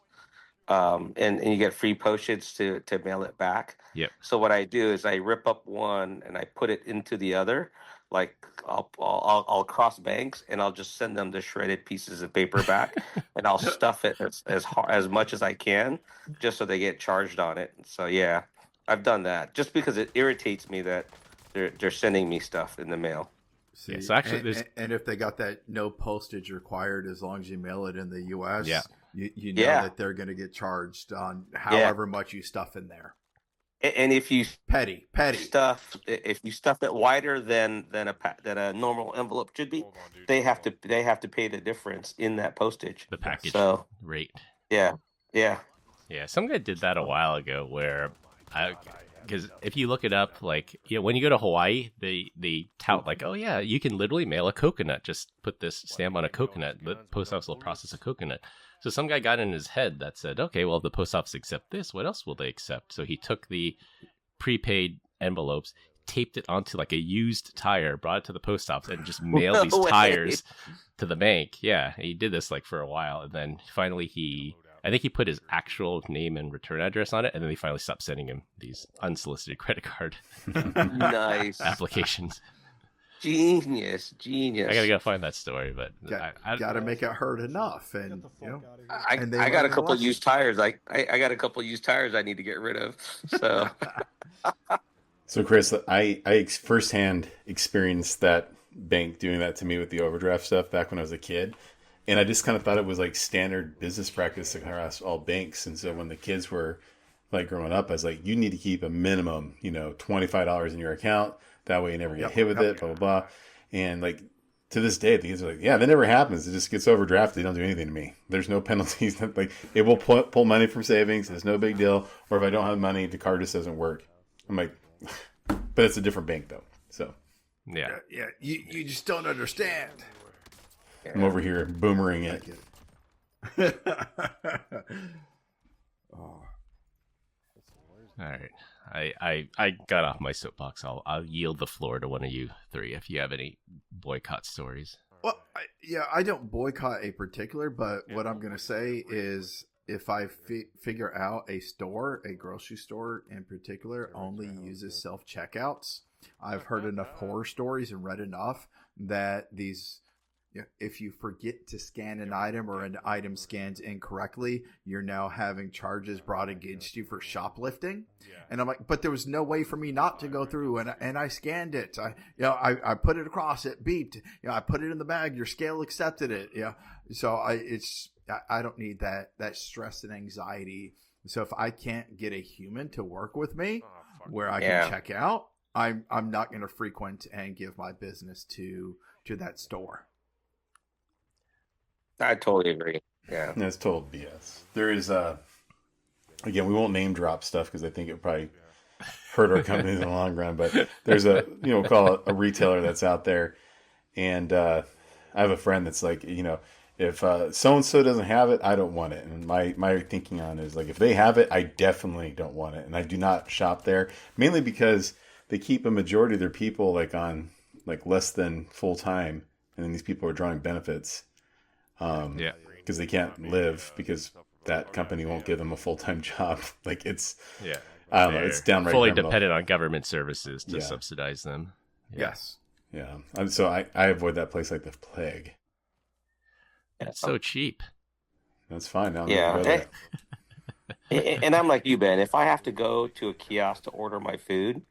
and you get free postage to mail it back. Yep. So what I do is I rip up one and I put it into the other. Like I'll cross banks and I'll just send them the shredded pieces of paper back, and I'll stuff it as much as I can, just so they get charged on it. So yeah, I've done that just because it irritates me that they're sending me stuff in the mail. See, Yeah, so actually, and if they got that no postage required as long as you mail it in the U.S., Yeah. you know that they're going to get charged on however much you stuff in there. And if you Petty stuff, if you stuff it wider than a normal envelope should be, they have to pay the difference in that postage. The package So rate. yeah. Some guy did that a while ago where because if you look it up, like, when you go to Hawaii, they tout like, oh yeah, you can literally mail a coconut. Just put this stamp on a coconut. The post office will process a coconut. So some guy got in his head that said, okay, well, if the post office accept this, what else will they accept? So he took the prepaid envelopes, taped it onto like a used tire, brought it to the post office, and just mailed these tires to the bank. Yeah, he did this like for a while, and then finally I think he put his actual name and return address on it, and then they finally stopped sending him these unsolicited credit card Nice applications. Genius. I gotta go find that story, but I got to make it hurt enough, and I got a couple used tires. I got a couple used tires I need to get rid of. So, So Chris, I firsthand experienced that bank doing that to me with the overdraft stuff back when I was a kid, and I just kind of thought it was like standard business practice to harass all banks. And so when the kids were like growing up, I was like, you need to keep a minimum, $25 in your account. That way you never get hit with it, blah, blah, blah. And like to this day, the kids are like, yeah, that never happens. It just gets overdrafted. They don't do anything to me. There's no penalties. Like it will pull money from savings. It's no big deal. Or if I don't have money, the card just doesn't work. I'm like, but it's a different bank though. So yeah. You just don't understand. I'm over here boomering it. Oh. All right. I got off my soapbox. I'll yield the floor to one of you three if you have any boycott stories. Well, I don't boycott a particular, but what I'm going to say is if I figure out a grocery store in particular, only uses self-checkouts, I've heard enough horror stories and read enough that if you forget to scan an item or an item scans incorrectly, you're now having charges brought against you for shoplifting. And I'm like, but there was no way for me not to go through, and I scanned it. I put it across, it beeped. I put it in the bag. Your scale accepted it. So I don't need that stress and anxiety. So if I can't get a human to work with me where I can check out, I'm not going to frequent and give my business to that store. I totally agree. Yeah, that's total BS. There is again, we won't name drop stuff because I think it probably hurt our company in the long run. But there's we'll call it a retailer that's out there, and I have a friend that's like, if so and so doesn't have it, I don't want it. And my thinking on it is like, if they have it, I definitely don't want it, and I do not shop there, mainly because they keep a majority of their people like on like less than full time, and then these people are drawing benefits. Because they can't live because that company won't give them a full-time job. Like it's, I don't know, it's downright fully dependent on government services to subsidize them. Yes. Yeah. So I avoid that place like the plague. It's so cheap. That's fine. And I'm like you, Ben. If I have to go to a kiosk to order my food,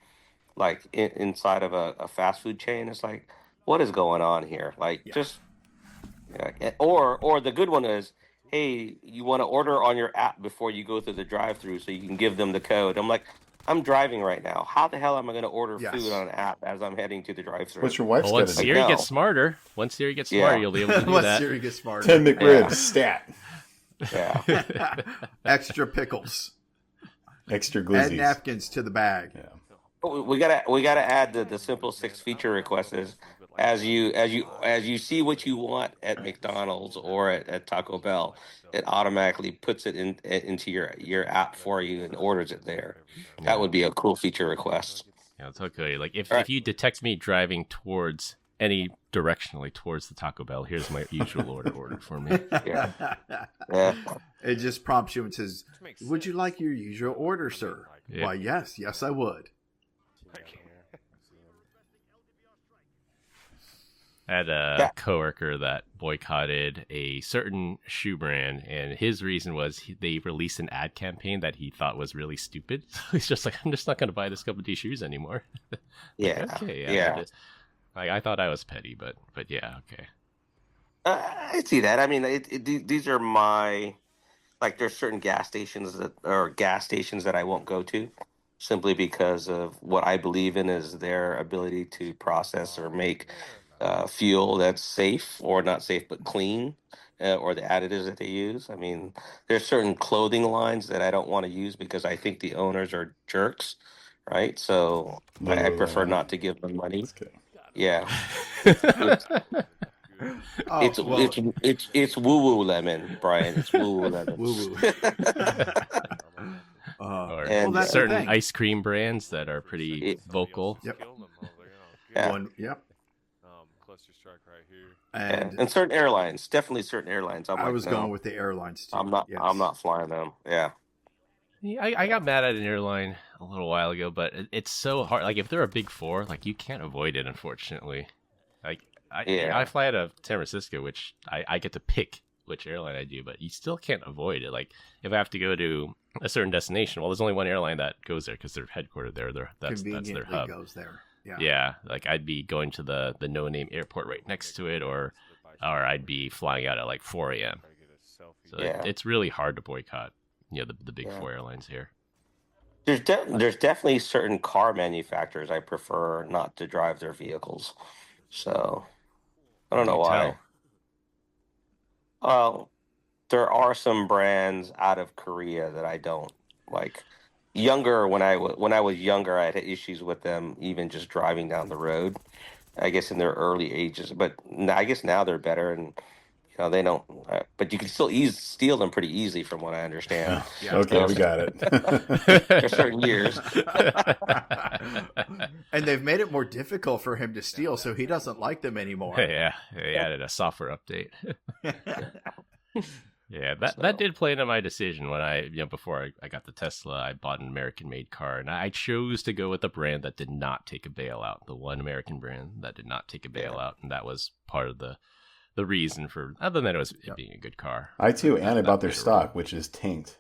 like inside of a fast food chain, it's like, what is going on here? Like just. Yeah. Or the good one is, hey, you want to order on your app before you go through the drive-through so you can give them the code. I'm like, I'm driving right now. How the hell am I going to order food on an app as I'm heading to the drive-through? What's your wife's got to do? Once Siri gets smarter, you'll be able to do Once that. Siri gets smarter. 10 McRibs, stat. Yeah. Extra pickles. Extra glizzies. Add napkins to the bag. Yeah. We gotta add the simple 6 feature requests is, as you see what you want at McDonald's or at Taco Bell, it automatically puts it into your app for you and orders it there. That would be a cool feature request. Yeah, it's okay. Like if you detect me driving towards any directionally towards the Taco Bell, here's my usual order for me. Yeah. Yeah. It just prompts you and says, "Would you like your usual order, sir?" Yeah. Why, yes, I would. I had a coworker that boycotted a certain shoe brand, and his reason was they released an ad campaign that he thought was really stupid. So he's just like, I'm just not going to buy this company shoes anymore. Yeah. Okay, Yeah. I thought I was petty, but yeah, okay. I see that. I mean, these are my, like, there's certain gas stations that I won't go to simply because of what I believe in is their ability to process or make fuel that's safe, or not safe but clean, or the additives that they use. I mean, there's certain clothing lines that I don't want to use because I think the owners are jerks, right? So I prefer not to give them money. Yeah. It's woo woo lemon, Brian. It's woo woo lemon. Woo-woo. Or and that's the certain thing. ice cream brands that are pretty vocal. Yep. Yeah. Yep. Cluster strike right here. And certain airlines, definitely certain airlines. I was going with the airlines too. I'm not. Yes. I'm not flying them. Yeah. Yeah, I got mad at an airline a little while ago, but it's so hard. Like, if they're a big four, like, you can't avoid it, unfortunately. Like, I fly out of San Francisco, which I get to pick which airline I do, but you still can't avoid it. Like, if I have to go to a certain destination, well, there's only one airline that goes there because they're headquartered there. That's their hub. Goes there. Yeah. Yeah, like I'd be going to the no-name airport right next to it, or I'd be flying out at like 4 a.m. So it's really hard to boycott, the big four airlines here. There's definitely certain car manufacturers I prefer not to drive their vehicles. So I don't know why. Well, there are some brands out of Korea that I don't like. When I was younger, I had issues with them even just driving down the road. I guess in their early ages, but I guess now they're better, and they don't. But you can still steal them pretty easily, from what I understand. Yeah. Okay, we got it. There's certain years, and they've made it more difficult for him to steal, so he doesn't like them anymore. Yeah, they added a software update. Yeah, that did play into my decision when before I got the Tesla, I bought an American-made car, and I chose to go with a brand that did not take a bailout, the one American brand that did not take a bailout, and that was part of the reason for, other than it being a good car. I too, and I bought their stock, which is tanked.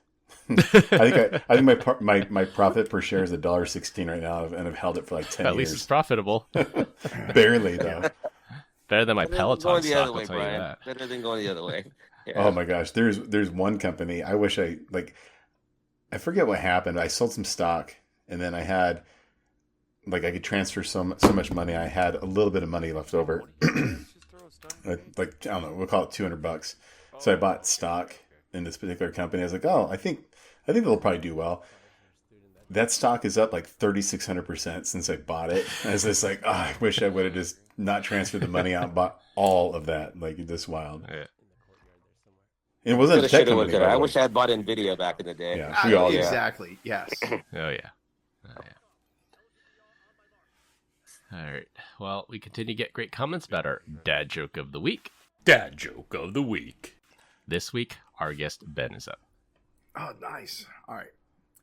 I think my profit per share is $1.16 right now, and I've held it for like 10 years. At least it's profitable. Barely though. Better than my Peloton stock, I'll tell you Brian. that. Better than going the other way. Yeah. Oh my gosh, there's one company. I wish I forget what happened. I sold some stock, and then I had I could transfer so much money. I had a little bit of money left over. I don't know, we'll call it $200. So I bought stock in this particular company. I was like, oh, I think they'll probably do well. That stock is up like 3,600% since I bought it. I was just like, I wish I would have just not transferred the money out and bought all of that. Like, this wild. Yeah. It wasn't a tech company. I wish I had bought NVIDIA back in the day. Yeah, we all did. Exactly. Yes. Oh yeah. All right. Well, we continue to get great comments about our dad joke of the week. Dad joke of the week. This week, our guest Ben is up. Oh, nice. All right.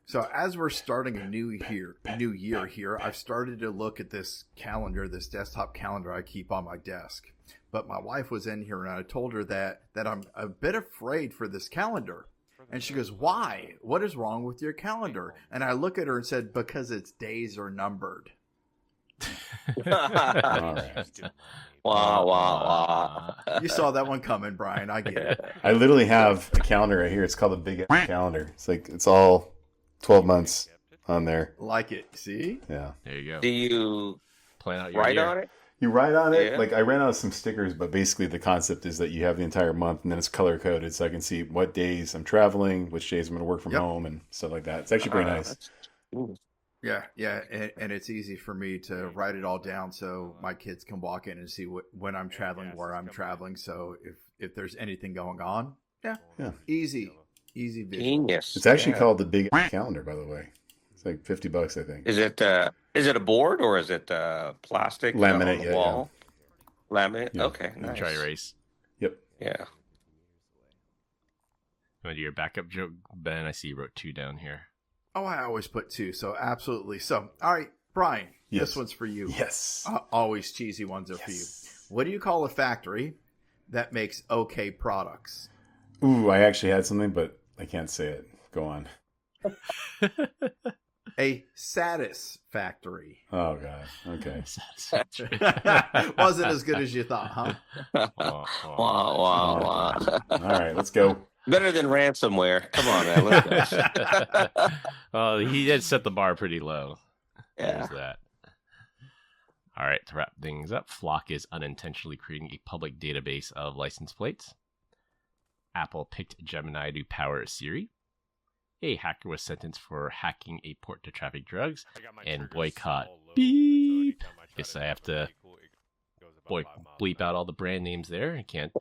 So as we're starting a new year here, I've started to look at this calendar, this desktop calendar I keep on my desk. But my wife was in here, and I told her that I'm a bit afraid for this calendar. And she goes, "Why? What is wrong with your calendar?" And I look at her and said, "Because its days are numbered." All right. Wow. You saw that one coming, Brian. I get it. I literally have a calendar right here. It's called the Big Calendar. It's all 12 months on there. Like it. See? Yeah. There you go. Do you Plan out your write year. on it? You write on it. Yeah. I ran out of some stickers, but basically the concept is that you have the entire month, and then it's color coded, so I can see what days I'm traveling, which days I'm going to work from home, and stuff like that. It's actually pretty nice. Yeah, and it's easy for me to write it all down so my kids can walk in and see when I'm traveling, where I'm traveling. So if there's anything going on, yeah. easy visual. Genius. It's actually called the Big Calendar, by the way. It's like $50, I think. Is it a board or is it plastic? Laminate, on the wall? Laminate. Yeah. Okay, You nice. Dry erase. Yep. Yeah. Want to do your backup joke, Ben? I see you wrote 2 down here. Oh, I always put 2, so absolutely. So, all right, Brian, Yes. this one's for you. Yes. Always cheesy ones are for you. What do you call a factory that makes okay products? Ooh, I actually had something, but I can't say it. Go on. A satisfactory. Oh God. Okay. Wasn't as good as you thought, huh? Wah, wah, wah. All right, let's go. Better than ransomware. Come on, man. Let's go. Well, he did set the bar pretty low. Yeah. There's that. All right, to wrap things up, Flock is unintentionally creating a public database of license plates. Apple picked Gemini to power Siri. A hacker was sentenced for hacking a port to traffic drugs. I got my And trigger boycott. so low, Beep. so anytime try Guess to I have do to something cool, it goes about 5 miles Bleep an out hour. all the brand names there. I can't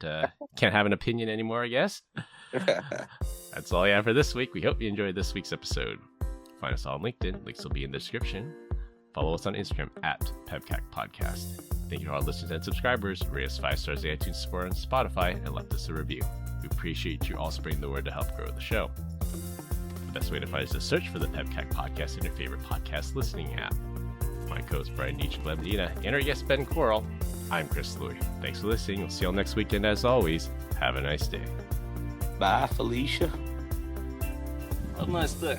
have an opinion anymore, I guess. That's all I have for this week. We hope you enjoyed this week's episode. Find us on LinkedIn. Links will be in the description. Follow us on Instagram at PEBCAK Podcast. Thank you to our listeners and subscribers. Rate us 5 stars on iTunes Store and Spotify and left us a review. We appreciate you all spreading the word to help grow the show. The best way to find us is to search for the PEBCAK Podcast in your favorite podcast listening app. My co-host Brian Nietzsche Medina and our guest Ben Coral. I'm Chris Louie. Thanks for listening. We'll see you all next weekend. As always, have a nice day. Bye, Felicia. Have a nice day.